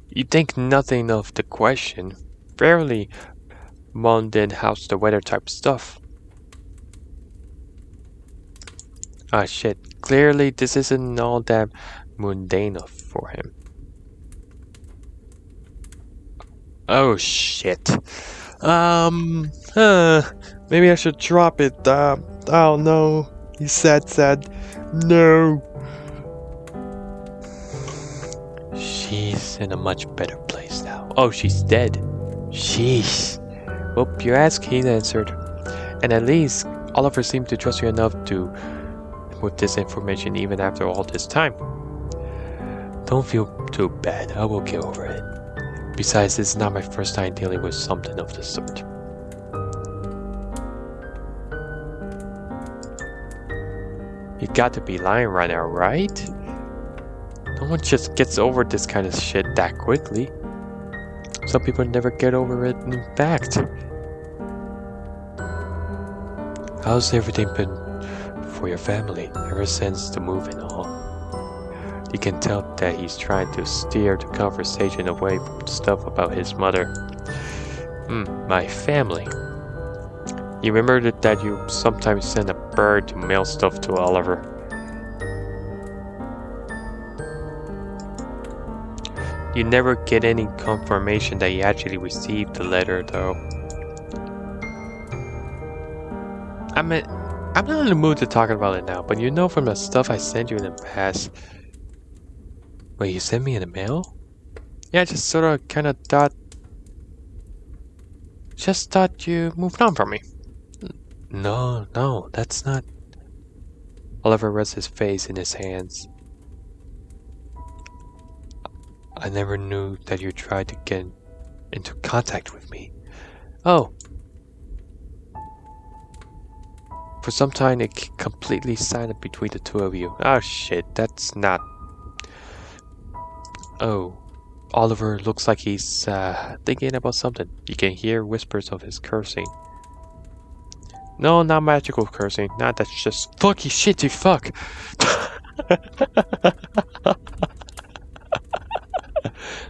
You think nothing of the question. Fairly mundane how's the weather type stuff. Ah shit, clearly this isn't all that mundane for him. Oh shit. Maybe I should drop it. Oh no. He said, no. She's in a much better place now. Oh, she's dead. Sheesh. Well, your ass Keen answered. And at least Oliver seemed to trust you enough to with this information even after all this time. Don't feel too bad. I will get over it. Besides, this is not my first time dealing with something of the sort. You got to be lying right now, right? No one just gets over this kind of shit that quickly. Some people never get over it, in fact. How's everything been for your family ever since the move and all? You can tell that he's trying to steer the conversation away from stuff about his mother. My family. You remember that you sometimes send a bird to mail stuff to Oliver. You never get any confirmation that he actually received the letter, though. I'm not in the mood to talk about it now, but you know from the stuff I sent you in the past. Wait, you sent me in the mail? Yeah, I just sort of kind of thought... Just thought you moved on from me. No, that's not... Oliver rests his face in his hands. I never knew that you tried to get into contact with me. Oh. For some time, it completely silent between the two of you. Oh shit, that's not... Oh. Oliver looks like he's thinking about something. You can hear whispers of his cursing. No, not magical cursing. Not that's just fucky shit, you fuck.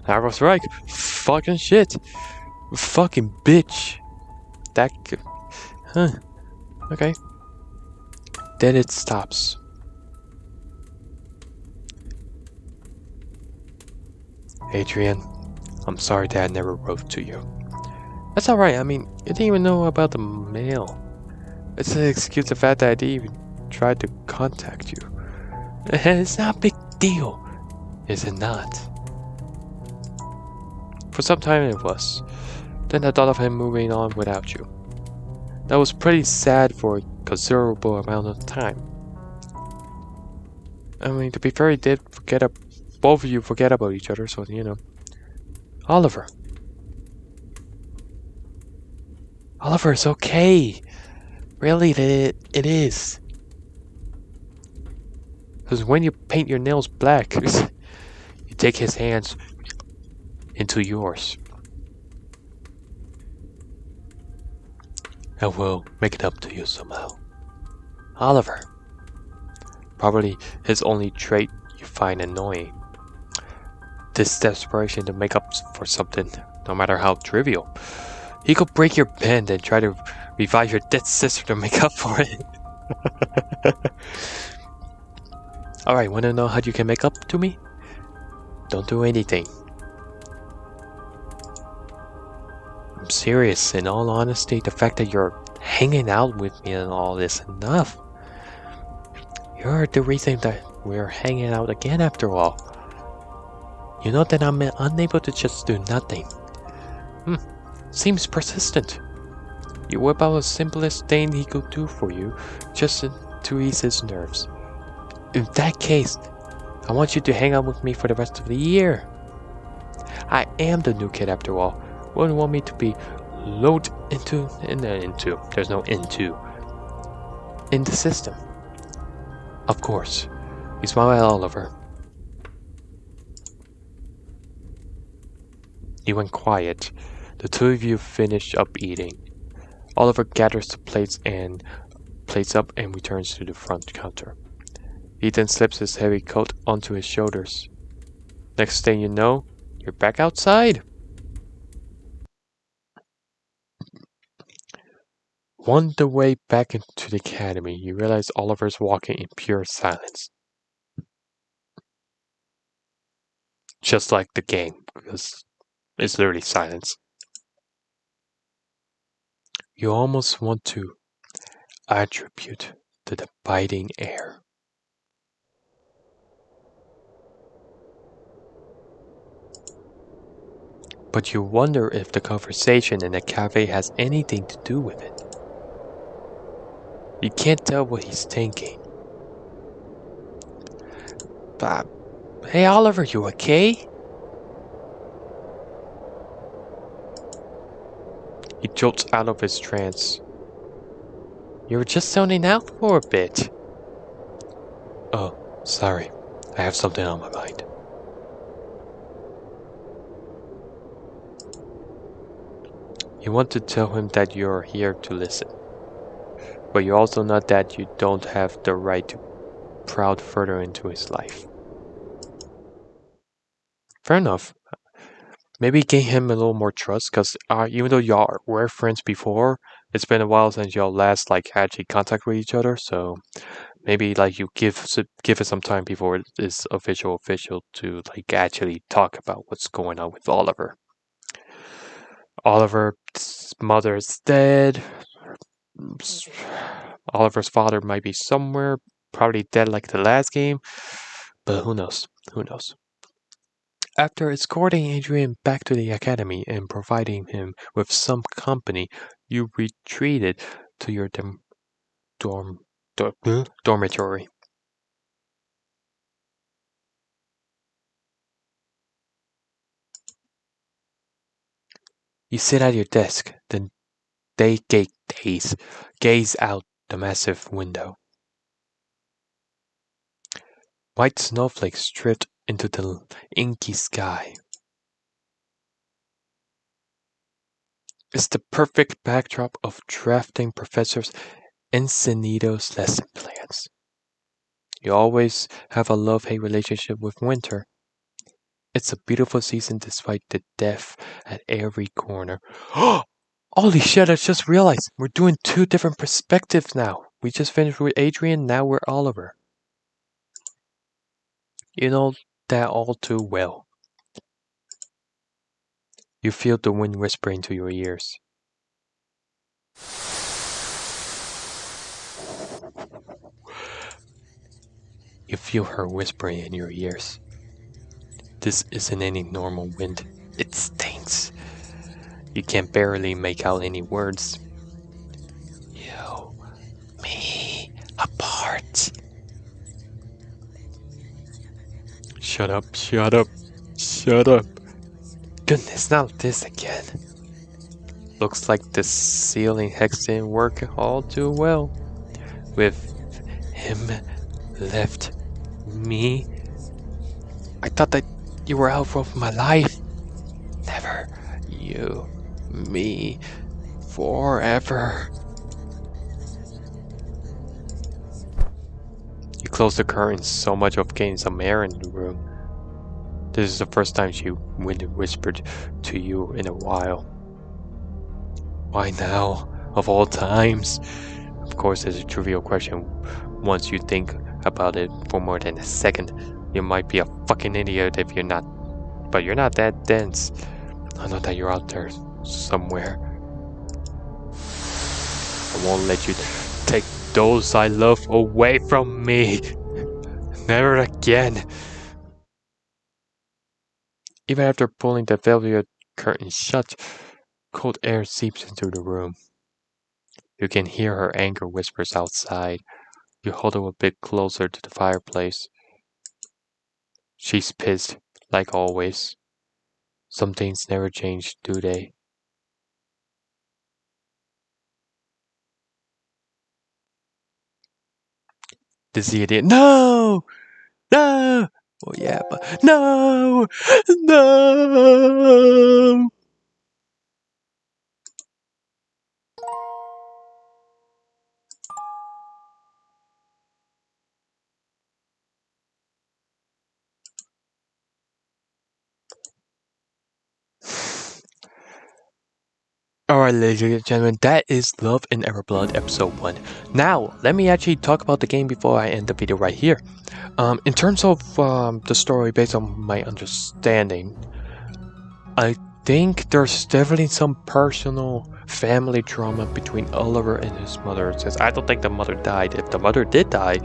I was right. Fucking shit. Fucking bitch. That could... Huh. Okay. Then it stops. Adrian, I'm sorry that I never wrote to you. That's alright, I mean, you didn't even know about the mail. It's an excuse the fact that I didn't even try to contact you. It's not a big deal, is it not? For some time it was. Then I thought of him moving on without you. That was pretty sad for a considerable amount of time. I mean, to be fair, he did forget both of you forget about each other, so you know. Oliver. Oliver, it's okay. Really, it is. Because when you paint your nails black, you take his hands into yours. I will make it up to you somehow. Oliver. Probably his only trait you find annoying. This desperation to make up for something, no matter how trivial. He could break your bend and try to revive your dead sister to make up for it. Alright, wanna know how you can make up to me? Don't do anything. I'm serious, in all honesty, the fact that you're hanging out with me and all is enough. You're the reason that we're hanging out again after all. You know that I'm unable to just do nothing. Seems persistent. You whip out the simplest thing he could do for you, just to ease his nerves. In that case, I want you to hang out with me for the rest of the year. I am the new kid after all. Wouldn't want me to be loaded into, there's no into, in the system. Of course. You smile at Oliver. He went quiet. The two of you finish up eating. Oliver gathers the plates up and returns to the front counter. He then slips his heavy coat onto his shoulders. Next thing you know, you're back outside. On the way back into the academy, you realize Oliver's walking in pure silence. Just like the game, because it's literally silence. You almost want to attribute to the biting air. But you wonder if the conversation in the cafe has anything to do with it. You can't tell what he's thinking. But, hey Oliver, you okay? He jolts out of his trance. You were just zoning out for a bit. Sorry, I have something on my mind. You want to tell him that you're here to listen, but you also know that you don't have the right to pry further into his life. Fair enough. Maybe gain him a little more trust, because even though y'all were friends before, it's been a while since y'all last actually contact with each other. So maybe you give it some time before it's official to actually talk about what's going on with Oliver. Oliver's mother is dead. Oliver's father might be somewhere, probably dead like the last game, but who knows? Who knows? After escorting Adrian back to the academy and providing him with some company, you retreated to your dormitory. You sit at your desk, then gaze out the massive window. White snowflakes drift into the inky sky. It's the perfect backdrop of drafting Professor Encenito's lesson plans. You always have a love-hate relationship with winter. It's a beautiful season despite the death at every corner. Holy shit, I just realized we're doing two different perspectives now. We just finished with Adrian, now we're Oliver. You know that all too well. You feel the wind whispering to your ears. You feel her whispering in your ears. This isn't any normal wind. It stinks. You can barely make out any words. You, me, apart. Shut up, shut up, shut up. Goodness, not this again. Looks like the ceiling hex didn't work all too well. With him left me. I thought that you were out of my life. Never. You, me, forever. You close the curtains, so much of getting some air in the room. This is the first time she whispered to you in a while. Why now, of all times? Of course, it's a trivial question. Once you think about it for more than a second, you might be a fucking idiot if you're not. But you're not that dense. I know that you're out there somewhere. I won't let you take those I love away from me. Never again. Even after pulling the velvet curtain shut, cold air seeps into the room. You can hear her anger whispers outside. You huddle a bit closer to the fireplace. She's pissed, like always. Some things never change, do they? This idiot. No! No! Oh yeah, but no! No! Alright, ladies and gentlemen, that is Love in Everblood episode 1. Now, let me actually talk about the game before I end the video right here. In terms of the story, based on my understanding, I think there's definitely some personal family drama between Oliver and his mother. Since I don't think the mother died. If the mother did die,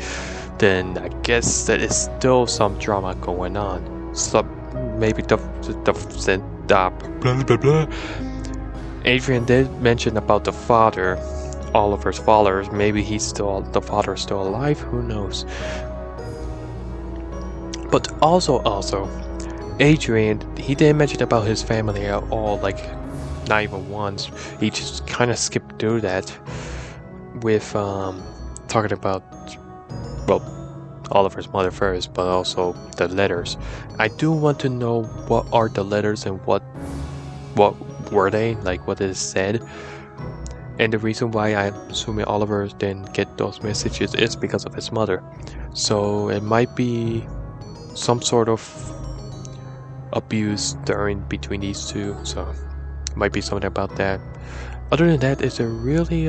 then I guess there is still some drama going on. So maybe the blah blah blah. Adrian did mention about the father, Oliver's father. Maybe the father is still alive. Who knows? But also, Adrian, he didn't mention about his family at all. Not even once. He just kind of skipped through that with talking about, well, Oliver's mother first, but also the letters. I do want to know what are the letters and what were they, like what is said. And the reason why I'm assuming Oliver didn't get those messages is because of his mother. So it might be some sort of abuse during between these two. So it might be something about that. Other than that, it's a really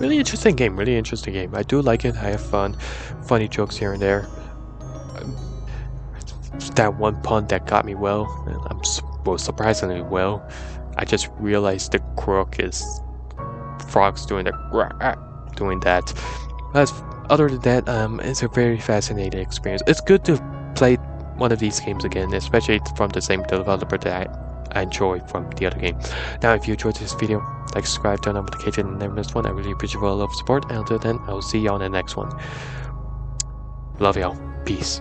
interesting game. Really interesting game. I do like it. I have fun, funny jokes here and there. That one pun that got me well. Well, surprisingly well. I just realized the crook is frogs doing that. But other than that, it's a very fascinating experience. It's good to play one of these games again, especially from the same developer that I enjoy from the other game. Now, if you enjoyed this video, like, subscribe, turn on notifications, and never miss one. I really appreciate your love support. And until then, I'll see you on the next one. Love y'all. Peace.